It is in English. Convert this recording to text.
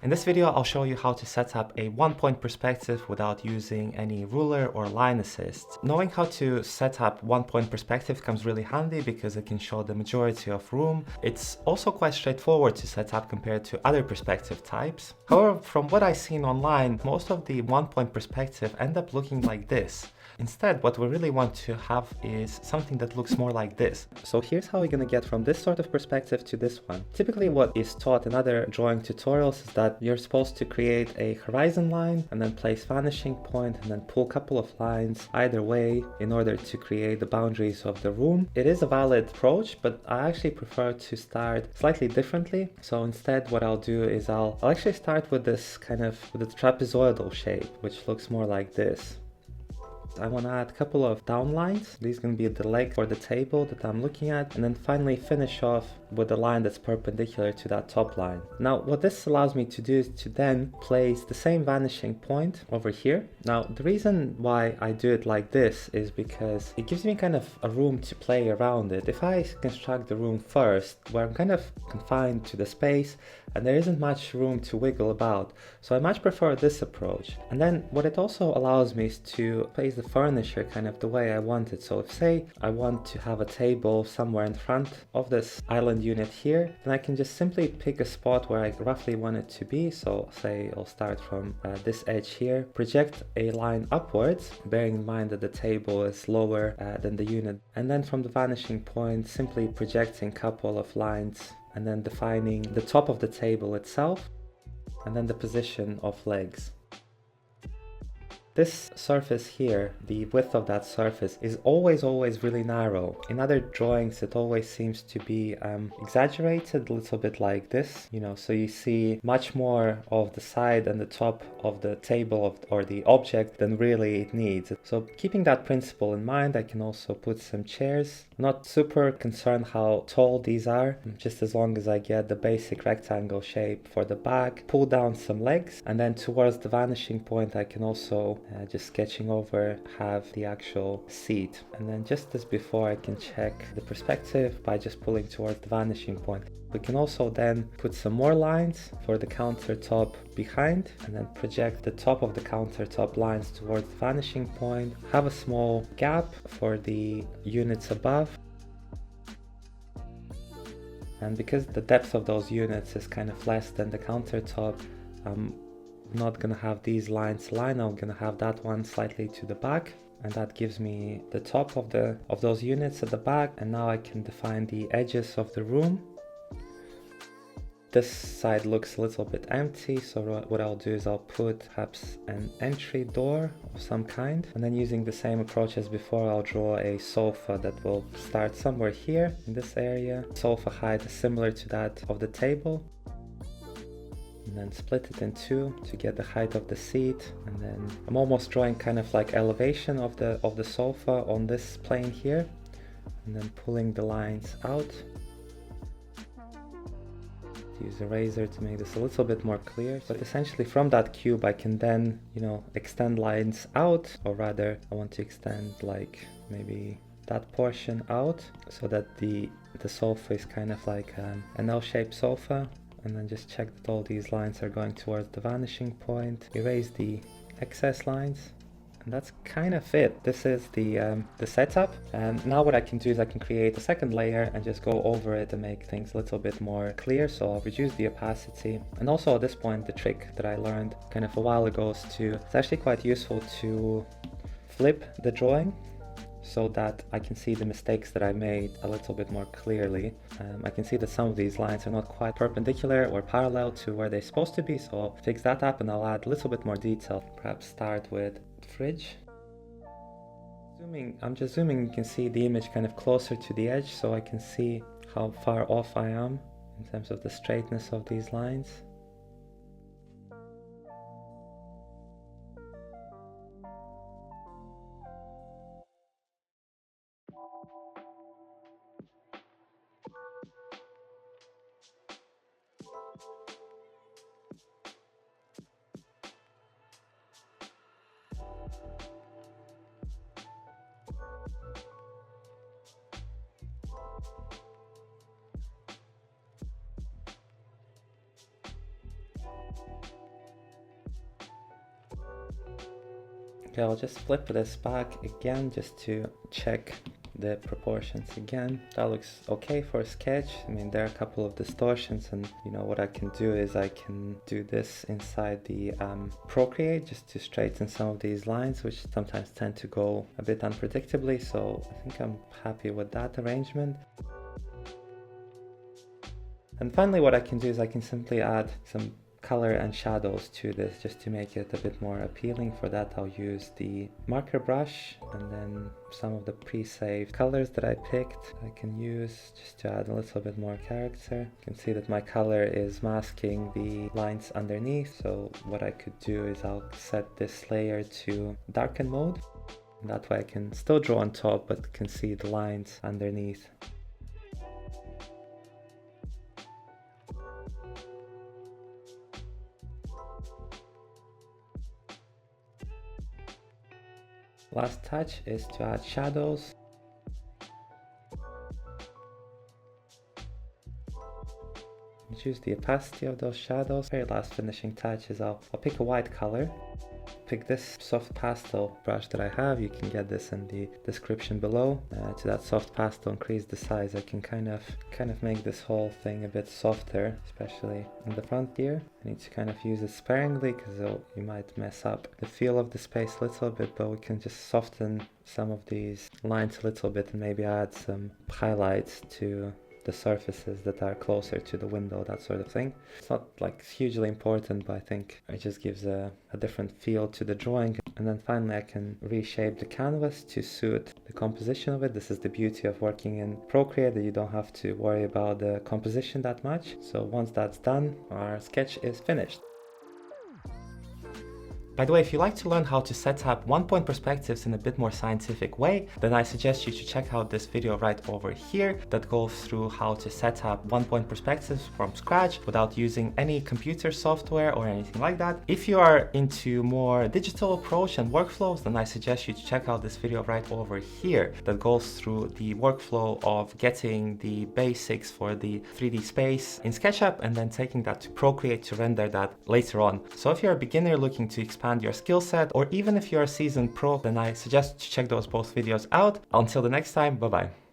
In this video, I'll show you how to set up a one-point perspective without using any ruler or line assist. Knowing how to set up one-point perspective comes really handy because it can show the majority of room. It's also quite straightforward to set up compared to other perspective types. However, from what I've seen online, most of the one-point perspective end up looking like this. Instead, what we really want to have is something that looks more like this. So here's how we're going to get from this sort of perspective to this one. Typically what is taught in other drawing tutorials is that you're supposed to create a horizon line and then place vanishing point and then pull a couple of lines either way in order to create the boundaries of the room. It is a valid approach, but I actually prefer to start slightly differently. So instead what I'll do is I'll actually start with this kind of with the trapezoidal shape, which looks more like this. I want to add a couple of down lines. These are going to be the leg for the table that I'm looking at, and then finally finish off with a line that's perpendicular to that top line. Now what this allows me to do is to then place the same vanishing point over here. Now the reason why I do it like this is because it gives me kind of a room to play around it. If I construct the room first, where I'm kind of confined to the space and there isn't much room to wiggle about, so I much prefer this approach. And then what it also allows me is to place the furniture kind of the way I want it. So if say I want to have a table somewhere in front of this island unit here, then I can just simply pick a spot where I roughly want it to be. So say I'll start from this edge here, project a line upwards, bearing in mind that the table is lower than the unit, and then from the vanishing point simply projecting a couple of lines and then defining the top of the table itself and then the position of legs. This surface here, the width of that surface is always really narrow. In other drawings it always seems to be exaggerated a little bit like this, you know, so you see much more of the side and the top of the table or the object than really it needs. So keeping that principle in mind, I can also put some chairs. Not super concerned how tall these are, just as long as I get the basic rectangle shape for the back. Pull down some legs, and then towards the vanishing point I can also just sketching over have the actual seat. And then just as before, I can check the perspective by just pulling towards the vanishing point. We can also then put some more lines for the countertop behind and then project the top of the countertop lines towards the vanishing point. Have a small gap for the units above. And because the depth of those units is kind of less than the countertop, not gonna have these lines line. I'm gonna have that one slightly to the back, and that gives me the top of those units at the back. And now I can define the edges of the room. This side looks a little bit empty, so what I'll do is I'll put perhaps an entry door of some kind, and then using the same approach as before, I'll draw a sofa that will start somewhere here in this area. Sofa height is similar to that of the table. And then split it in two to get the height of the seat. And then I'm almost drawing kind of like elevation of the sofa on this plane here, and then pulling the lines out. Use a razor to make this a little bit more clear. But essentially from that cube I can then, you know, extend lines out, or rather I want to extend like maybe that portion out so that the sofa is kind of like an L-shaped sofa. And then just check that all these lines are going towards the vanishing point. Erase the excess lines, and that's kind of it. This is the setup. And now what I can do is I can create a second layer and just go over it and make things a little bit more clear. So I'll reduce the opacity. And also at this point, the trick that I learned kind of a while ago is it's actually quite useful to flip the drawing, so that I can see the mistakes that I made a little bit more clearly. I can see that some of these lines are not quite perpendicular or parallel to where they're supposed to be, so I'll fix that up and I'll add a little bit more detail. Perhaps start with fridge. I'm just zooming, you can see the image kind of closer to the edge, so I can see how far off I am in terms of the straightness of these lines. Okay, I'll just flip this back again just to check the proportions again. That looks okay for a sketch. I mean, there are a couple of distortions, and you know what I can do is I can do this inside the Procreate just to straighten some of these lines, which sometimes tend to go a bit unpredictably. So I think I'm happy with that arrangement. And finally, what I can do is I can simply add some color and shadows to this just to make it a bit more appealing. For that, I'll use the marker brush and then some of the pre-saved colors that I picked I can use just to add a little bit more character. You can see that my color is masking the lines underneath, so what I could do is I'll set this layer to darken mode. That way I can still draw on top but can see the lines underneath. Last touch is to add shadows. Choose the opacity of those shadows. Very last finishing touch is I'll pick a white color. Pick this soft pastel brush that I have. You can get this in the description below. To that soft pastel, increase the size. I can kind of make this whole thing a bit softer, especially in the front here. I need to kind of use it sparingly because you might mess up the feel of the space a little bit, but we can just soften some of these lines a little bit and maybe add some highlights to the surfaces that are closer to the window, that sort of thing. It's not like hugely important, but I think it just gives a different feel to the drawing. And then finally I can reshape the canvas to suit the composition of it. This is the beauty of working in Procreate, that you don't have to worry about the composition that much. So once that's done, our sketch is finished. By the way, if you like to learn how to set up one-point perspectives in a bit more scientific way, then I suggest you to check out this video right over here that goes through how to set up one-point perspectives from scratch without using any computer software or anything like that. If you are into more digital approach and workflows, then I suggest you to check out this video right over here that goes through the workflow of getting the basics for the 3D space in SketchUp and then taking that to Procreate to render that later on. So if you're a beginner looking to expand your skill set, or even if you're a seasoned pro, then I suggest to check those both videos out. Until the next time, bye bye.